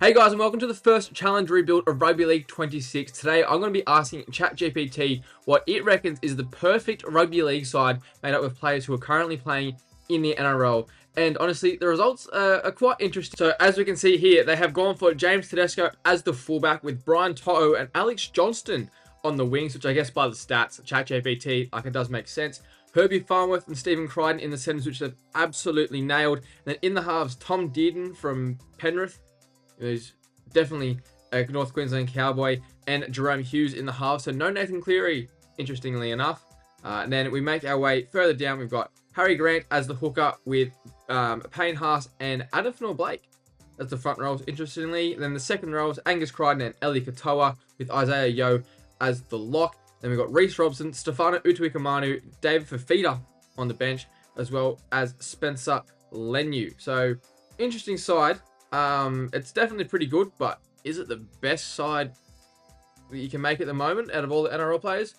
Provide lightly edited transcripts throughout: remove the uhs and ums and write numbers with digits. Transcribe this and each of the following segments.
Hey guys, and welcome to the first challenge rebuild of Rugby League 26. Today I'm going to be asking ChatGPT what it reckons is the perfect Rugby League side made up of players who are currently playing in the NRL. And honestly, the results are quite interesting. So as we can see here, they have gone for James Tedesco as the fullback with Brian To'o and Alex Johnston on the wings, which I guess by the stats, ChatGPT, like it does make sense. Herbie Farnworth and Stephen Crichton in the centres, which they've absolutely nailed. And then in the halves, Tom Dearden from Penrith, who's definitely a North Queensland Cowboy, and Jerome Hughes in the half. So no Nathan Cleary, interestingly enough. And then we make our way further down. We've got Harry Grant as the hooker with Payne Haas and Adam Blake as the front rows, interestingly. Then the second rows, Angus Crichton and Eli Katoa with Isaiah Yeo as the lock. Then we've got Reece Robson, Stefano Utuikamanu, David Fafita on the bench, as well as Spencer Leniu. So interesting side. It's definitely pretty good, but is it the best side that you can make at the moment out of all the NRL players?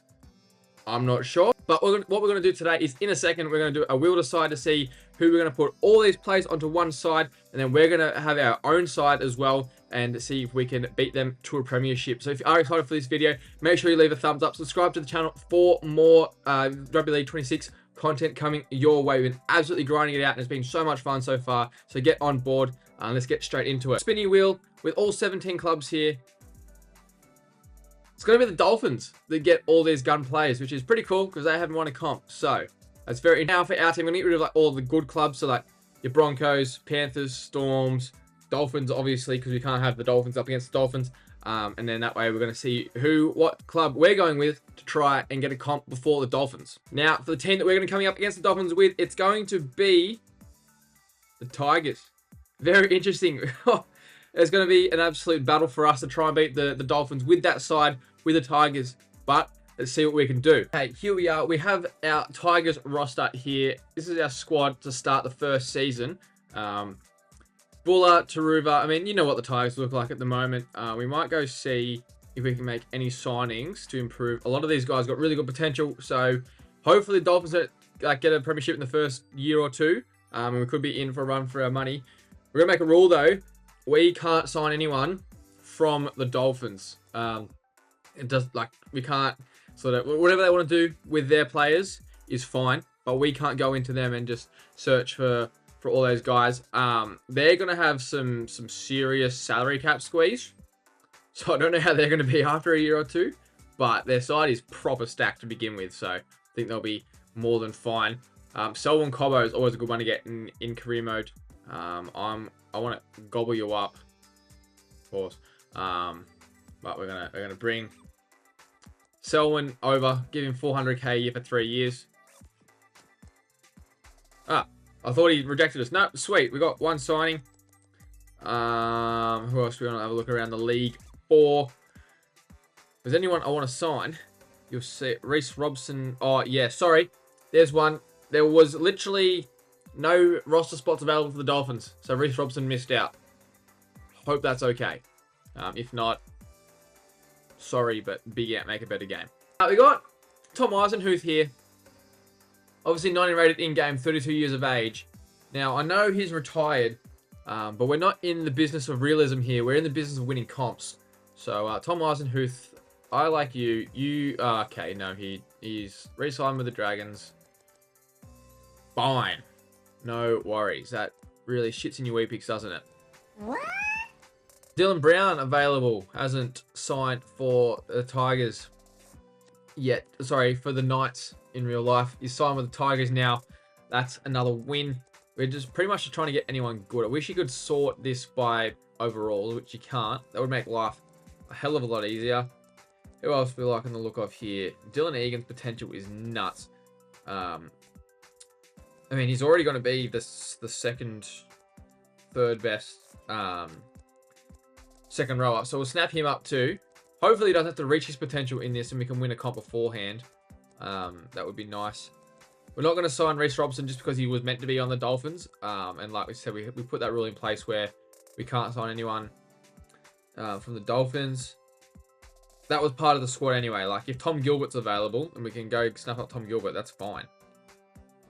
I'm not sure. But what we're going to do today is, in a second, we're going to do a wheel decide to see who we're going to put all these players onto one side, and then we're going to have our own side as well and see if we can beat them to a premiership. So if you are excited for this video, make sure you leave a thumbs up, subscribe to the channel for more Rugby League 26 content coming your way. We've been absolutely grinding it out, and it's been so much fun so far. So get on board. Let's get straight into it. Spinny wheel with all 17 clubs here. It's going to be the Dolphins that get all these gun players, which is pretty cool because they haven't won a comp. So that's very... Now for our team, we're going to get rid of like all the good clubs. So like your Broncos, Panthers, Storms, Dolphins, obviously, because we can't have the Dolphins up against the Dolphins. And then that way we're going to see what club we're going with to try and get a comp before the Dolphins. Now for the team that we're going to be coming up against the Dolphins with, it's going to be the Tigers. Very interesting. It's going to be an absolute battle for us to try and beat the Dolphins with that side, with the Tigers. But let's see what we can do. Okay, here we are. We have our Tigers roster here. This is our squad to start the first season. Buller, Taruva. I mean, you know what the Tigers look like at the moment. We might go see if we can make any signings to improve. A lot of these guys got really good potential. So hopefully the Dolphins get a premiership in the first year or two. And we could be in for a run for our money. We're going to make a rule, though. We can't sign anyone from the Dolphins. It does, like, we can't, sort of, whatever they want to do with their players is fine, but we can't go into them and just search for all those guys. They're going to have some serious salary cap squeeze. So I don't know how they're going to be after a year or two, but their side is proper stacked to begin with. So I think they'll be more than fine. Selwyn Cobbo is always a good one to get in career mode. I want to gobble you up, of course. But we're gonna bring Selwyn over, give him 400k a year for 3 years. I thought he rejected us. No, sweet. We got one signing. Who else do we want to have a look around the league for? If there's anyone I want to sign, you'll see Reece Robson. Oh yeah, sorry. There's one. There was literally no roster spots available for the Dolphins, so Reece Robson missed out. Hope that's okay. If not, sorry, but big out, make a better game. We got Tom Eisenhuth here. Obviously 90 rated in-game, 32 years of age. Now, I know he's retired, but we're not in the business of realism here. We're in the business of winning comps. So, Tom Eisenhuth, I like you. Okay, no, he's re-signed with the Dragons. Fine. No worries. That really shits in your wee pics, doesn't it? What? Dylan Brown available. Hasn't signed for the Tigers yet. Sorry, for the Knights in real life. He's signed with the Tigers now. That's another win. We're just pretty much trying to get anyone good. I wish you could sort this by overall, which you can't. That would make life a hell of a lot easier. Who else do we like on the look of here? Dylan Egan's potential is nuts. I mean, he's already going to be the second, third best second row up. So we'll snap him up too. Hopefully he doesn't have to reach his potential in this and we can win a comp beforehand. That would be nice. We're not going to sign Reece Robson just because he was meant to be on the Dolphins. And like we said, we put that rule in place where we can't sign anyone from the Dolphins. That was part of the squad anyway. Like if Tom Gilbert's available and we can go snap up Tom Gilbert, that's fine.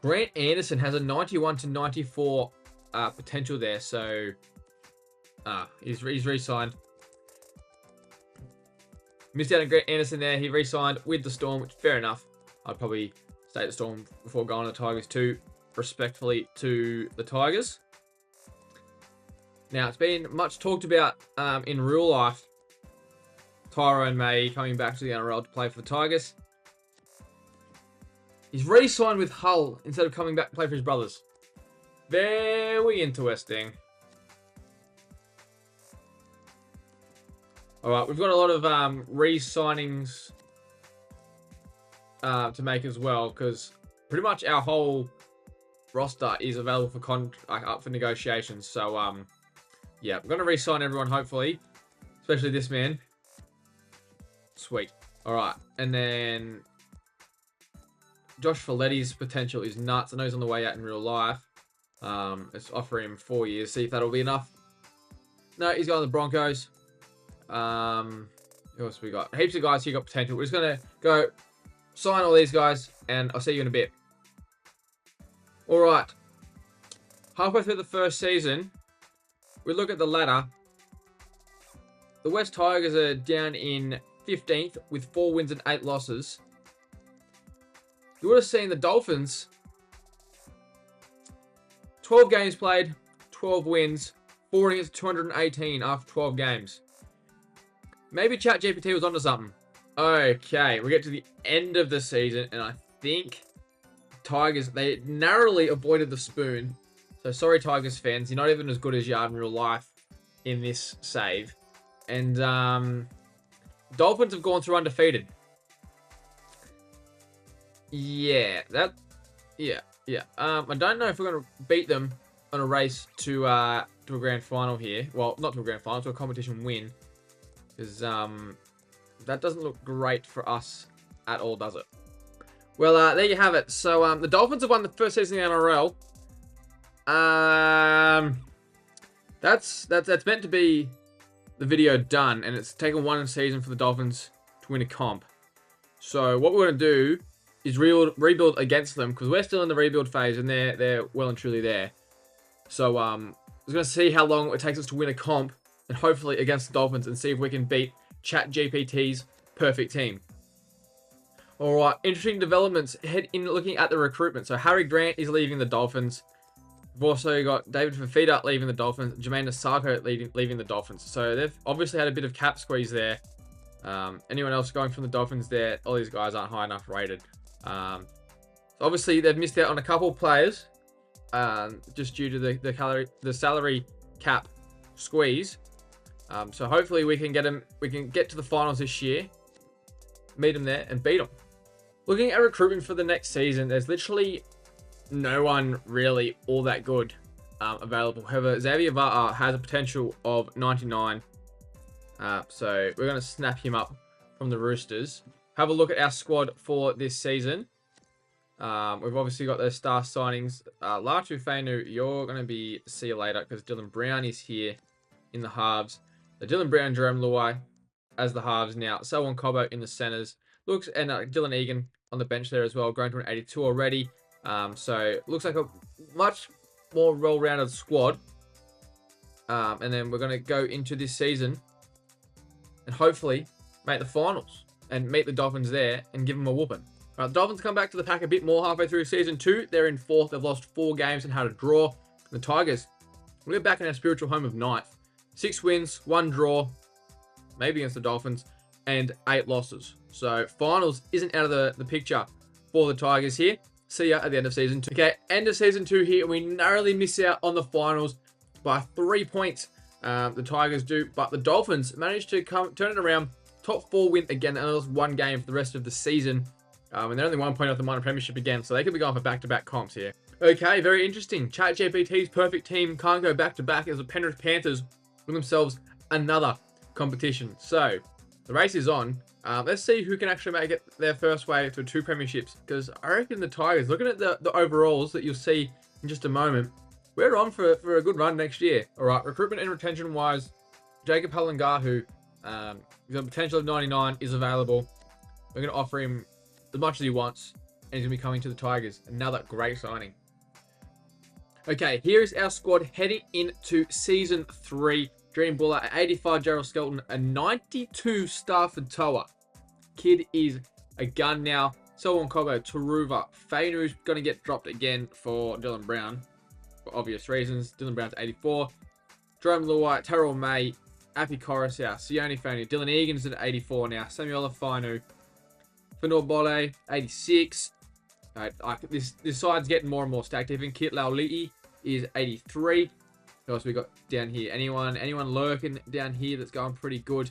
Grant Anderson has a 91 to 94 potential there. So He's re-signed. Missed out on Grant Anderson there. He re-signed with the Storm, which fair enough. I'd probably stay at the Storm before going to the Tigers too, respectfully to the Tigers. Now, it's been much talked about in real life. Tyrone May coming back to the NRL to play for the Tigers. He's re-signed with Hull instead of coming back to play for his brothers. Very interesting. Alright, we've got a lot of re-signings to make as well, because pretty much our whole roster is available for up for negotiations. So, yeah, we're going to re-sign everyone, hopefully. Especially this man. Sweet. Alright, and then Josh Folletti's potential is nuts. I know he's on the way out in real life. Let's offer him 4 years. See if that'll be enough. No, he's going to the Broncos. Who else we got? Heaps of guys here got potential. We're just going to go sign all these guys, and I'll see you in a bit. Alright. Halfway through the first season, we look at the ladder. The West Tigers are down in 15th with 4 wins and 8 losses. You would have seen the Dolphins, 12 games played, 12 wins, 4 against 218 after 12 games. Maybe ChatGPT was onto something. Okay, we get to the end of the season, and I think Tigers, they narrowly avoided the spoon. So sorry, Tigers fans, you're not even as good as you are in real life in this save. And Dolphins have gone through undefeated. Yeah, I don't know if we're going to beat them on a race to a grand final here. Well, not to a grand final, to a competition win. Because that doesn't look great for us at all, does it? Well, there you have it. So the Dolphins have won the first season in the NRL. That's meant to be the video done, and it's taken one season for the Dolphins to win a comp. So what we're going to do is rebuild against them, because we're still in the rebuild phase, and they're well and truly there. So we're going to see how long it takes us to win a comp, and hopefully against the Dolphins, and see if we can beat ChatGPT's perfect team. Alright, interesting developments looking at the recruitment. So Harry Grant is leaving the Dolphins. We've also got David Fafita leaving the Dolphins, Jermaine Asako leaving the Dolphins. So they've obviously had a bit of cap squeeze there. Anyone else going from the Dolphins there, all these guys aren't high enough rated. So obviously they've missed out on a couple of players just due to the salary cap squeeze. So hopefully we can get to the finals this year, meet them there and beat them. Looking at recruitment for the next season, there's literally no one really all that good available. However, Xavier Vaa has a potential of 99. So we're going to snap him up from the Roosters. Have a look at our squad for this season. We've obviously got those star signings. Latu Fainu, you're going to be see you later, because Dylan Brown is here in the halves. So Dylan Brown and Jerome Luai as the halves now. Selwyn Cobbo in the centers. Looks, and Dylan Egan on the bench there as well, grown to an 82 already. So looks like a much more well-rounded squad. And then we're going to go into this season and hopefully make the finals and meet the Dolphins there and give them a whooping. The Dolphins come back to the pack a bit more halfway through season 2. They're in 4th. They've lost 4 games and had a draw. The Tigers, we're back in our spiritual home of 9th. 6 wins, 1 draw, maybe against the Dolphins, and 8 losses. So finals isn't out of the picture for the Tigers here. See ya at the end of season 2. Okay, end of season 2 here. We narrowly miss out on the finals by 3 points. The Tigers do, but the Dolphins managed to turn it around. Top 4 win again, and lost 1 game for the rest of the season. And they're only 1 point off the minor premiership again, so they could be going for back-to-back comps here. Okay, very interesting. ChatGPT's perfect team can't go back-to-back as the Penrith Panthers win themselves another competition. So the race is on. Let's see who can actually make it their first way to 2 premierships, because I reckon the Tigers, looking at the overalls that you'll see in just a moment, we're on for a good run next year. All right, recruitment and retention wise, Jacob Halangahu, he's got a potential of 99, is available. We're going to offer him as much as he wants, and he's going to be coming to the Tigers. Another great signing. Okay, here is our squad heading into season 3 Dream Buller at 85, Gerald Skelton, a 92 Stafford Toa. Kid is a gun now. Selwyn Cobbo, Taruva, Fainu's going to get dropped again for Dylan Brown, for obvious reasons. Dylan Brown's 84. Jerome Luai, Terrell May, Api Coruscant, Sione Fainu, Dylan Egan's at 84 now. Samuel Fainu, Fanor Bole, 86. This side's getting more and more stacked. Even Kit Laulii is 83. What else we got down here? Anyone lurking down here that's going pretty good?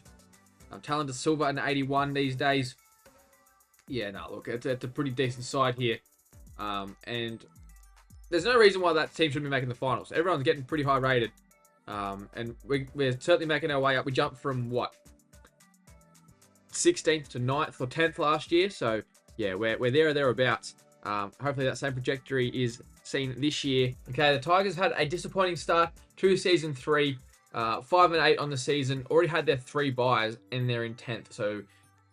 Talented Silver and 81 these days. Yeah, no, look, it's a pretty decent side here. And there's no reason why that team shouldn't be making the finals. Everyone's getting pretty high rated. And we're certainly making our way up. We jumped from, what, 16th to 9th or 10th last year. So, yeah, we're there or thereabouts. Hopefully that same trajectory is seen this year. Okay, the Tigers had a disappointing start to season 3. 5-8 on the season. Already had their 3 buys and they're in 10th. So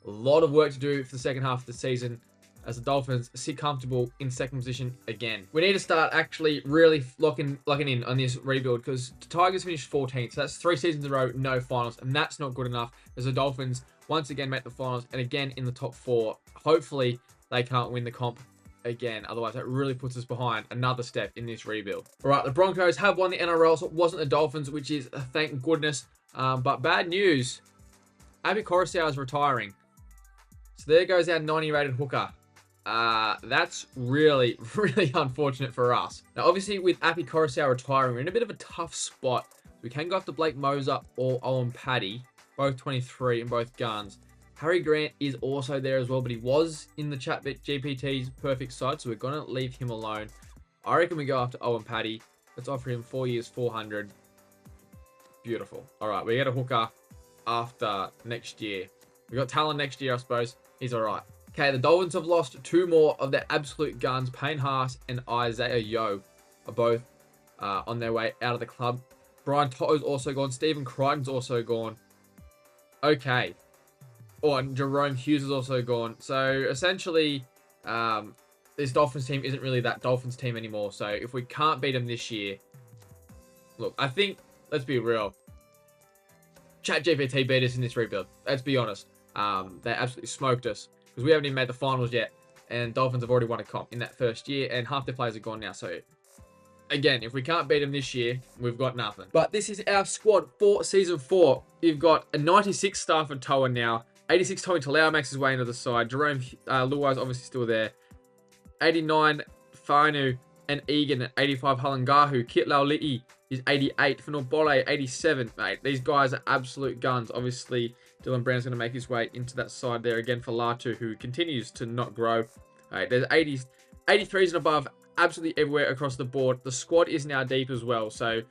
a lot of work to do for the second half of the season as the Dolphins sit comfortable in second position again. We need to start actually really locking in on this rebuild because the Tigers finished 14th. So that's 3 seasons in a row, no finals. And that's not good enough as the Dolphins once again make the finals and again in the top 4. Hopefully they can't win the comp again. Otherwise, that really puts us behind another step in this rebuild. All right, the Broncos have won the NRL, so it wasn't the Dolphins, which is thank goodness. But bad news, Api Coruscant is retiring. So there goes our 90 rated hooker. That's really, really unfortunate for us. Now, obviously, with Api Coruscant retiring, we're in a bit of a tough spot. We can go after Blake Moser or Owen Paddy, both 23 and both guns. Harry Grant is also there as well, but he was in the ChatGPT's perfect side, so we're going to leave him alone. I reckon we go after Owen Paddy. Let's offer him 4 years, 400. Beautiful. All right, we get a hooker after next year. We got Talon next year, I suppose. He's all right. Okay, the Dolphins have lost 2 more of their absolute guns. Payne Haas and Isaiah Yeo are both on their way out of the club. Brian Toto's also gone. Stephen Crichton's also gone. Okay. Oh, and Jerome Hughes is also gone. So, essentially, this Dolphins team isn't really that Dolphins team anymore. So, if we can't beat them this year... Look, I think, let's be real. ChatGPT beat us in this rebuild. Let's be honest. They absolutely smoked us. Because we haven't even made the finals yet. And Dolphins have already won a comp in that first year. And half their players are gone now. So, again, if we can't beat them this year, we've got nothing. But this is our squad for Season 4. You've got a 96 Stafford Toa now. 86 Tommy Talau makes his way into the side. Jerome Luai is obviously still there. 89 Fainu and Egan at 85 Halangahu. Kit Laulii is 88. Fanor Bole 87. Mate, these guys are absolute guns. Obviously, Dylan Brown's going to make his way into that side there again for Latu, who continues to not grow. Right, there's 80s, 83s and above absolutely everywhere across the board. The squad is now deep as well, so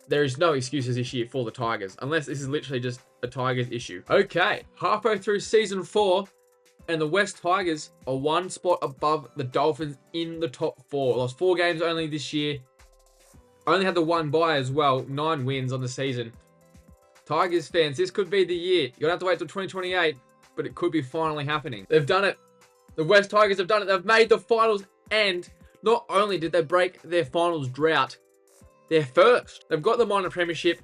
there is no excuses this year for the Tigers, unless this is literally just a Tigers issue. Okay, halfway through Season 4, and the West Tigers are 1 spot above the Dolphins in the top 4. Lost 4 games only this year. Only had the 1 bye as well. 9 wins on the season. Tigers fans, this could be the year. You're going to have to wait till 2028, but it could be finally happening. They've done it. The West Tigers have done it. They've made the finals, and not only did they break their finals drought, they're first. They've got the minor premiership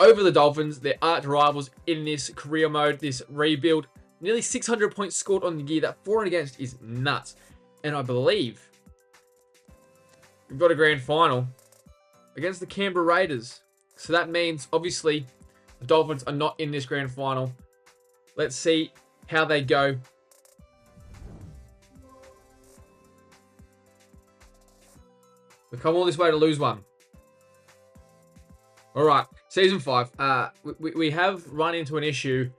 over the Dolphins, their arch rivals in this career mode, this rebuild. Nearly 600 points scored on the year. That for and against is nuts. And I believe we've got a grand final against the Canberra Raiders. So that means, obviously, the Dolphins are not in this grand final. Let's see how they go. We've come all this way to lose one. All right, Season 5. We have run into an issue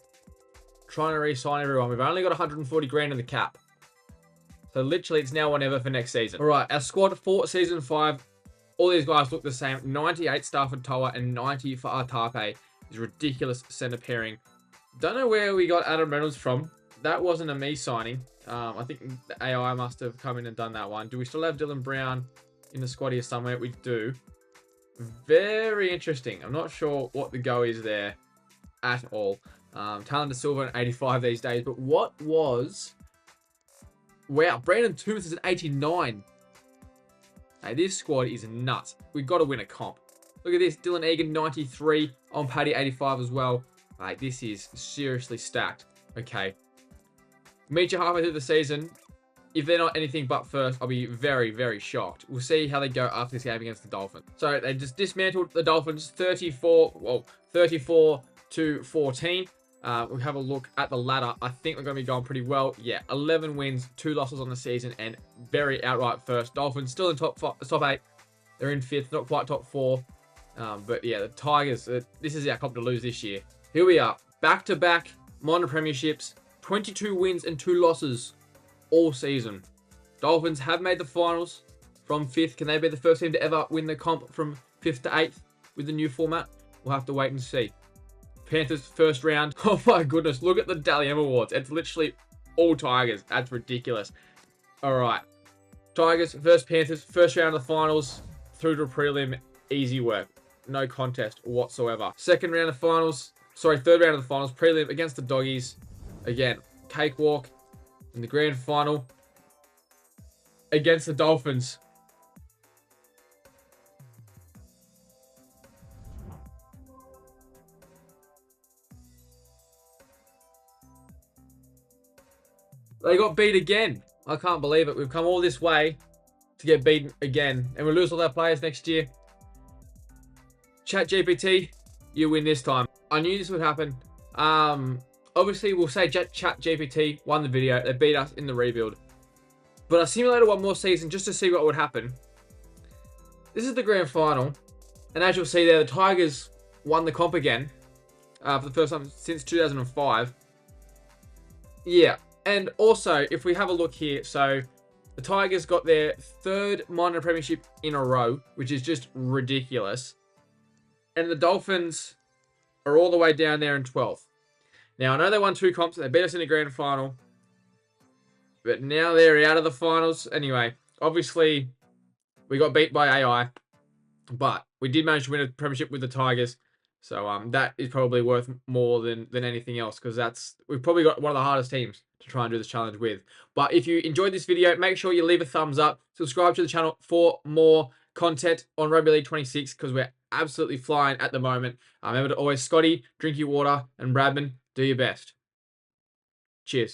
trying to re-sign everyone. We've only got 140 grand in the cap. So literally, it's now or never for next season. All right, our squad for Season 5. All these guys look the same. 98 Stafford Toa and 90 for Artape. Is ridiculous centre pairing. Don't know where we got Adam Reynolds from. That wasn't a me signing. I think the AI must have come in and done that one. Do we still have Dylan Brown in the squad here somewhere? We do. Very interesting. I'm not sure what the go is there at all. Talented Silver at 85 these days. But what was... Wow, Brandon Toombs is at 89. Hey, this squad is nuts. We've got to win a comp. Look at this, Dylan Egan 93 on Paddy 85 as well. Like, this is seriously stacked. Okay. Meet you halfway through the season. If they're not anything but first, I'll be very, very shocked. We'll see how they go after this game against the Dolphins. So they just dismantled the Dolphins 34 to 14. We'll have a look at the ladder. I think we're going to be going pretty well. Yeah, 11 wins, 2 losses on the season, and very outright first. Dolphins still in top 8. They're in 5th, not quite top 4. But yeah, the Tigers, this is our comp to lose this year. Here we are, back-to-back minor premierships, 22 wins and 2 losses all season. Dolphins have made the finals from 5th. Can they be the first team to ever win the comp from 5th to 8th with the new format? We'll have to wait and see. Panthers first round. Oh my goodness, look at the Dally M Awards. It's literally all Tigers. That's ridiculous. All right. Tigers versus Panthers, first round of the finals, through to prelim, easy work. No contest whatsoever. Third round of the finals, prelim against the Doggies. Again, cakewalk. In the grand final against the Dolphins. They got beat again. I can't believe it. We've come all this way to get beaten again. And we'll lose all our players next year. ChatGPT, you win this time. I knew this would happen. Obviously, we'll say ChatGPT won the video. They beat us in the rebuild. But I simulated one more season just to see what would happen. This is the grand final. And as you'll see there, the Tigers won the comp again. For the first time since 2005. Yeah. And also, if we have a look here, so the Tigers got their 3rd minor premiership in a row, which is just ridiculous. And the Dolphins are all the way down there in 12th. Now, I know they won 2 comps. They beat us in the grand final. But now they're out of the finals. Anyway, obviously, we got beat by AI. But we did manage to win a premiership with the Tigers. So that is probably worth more than anything else. Because we've probably got one of the hardest teams to try and do this challenge with. But if you enjoyed this video, make sure you leave a thumbs up. Subscribe to the channel for more content on Rugby League 26. Because we're absolutely flying at the moment. Remember to always Scotty, drink your water, and Bradman, do your best. Cheers.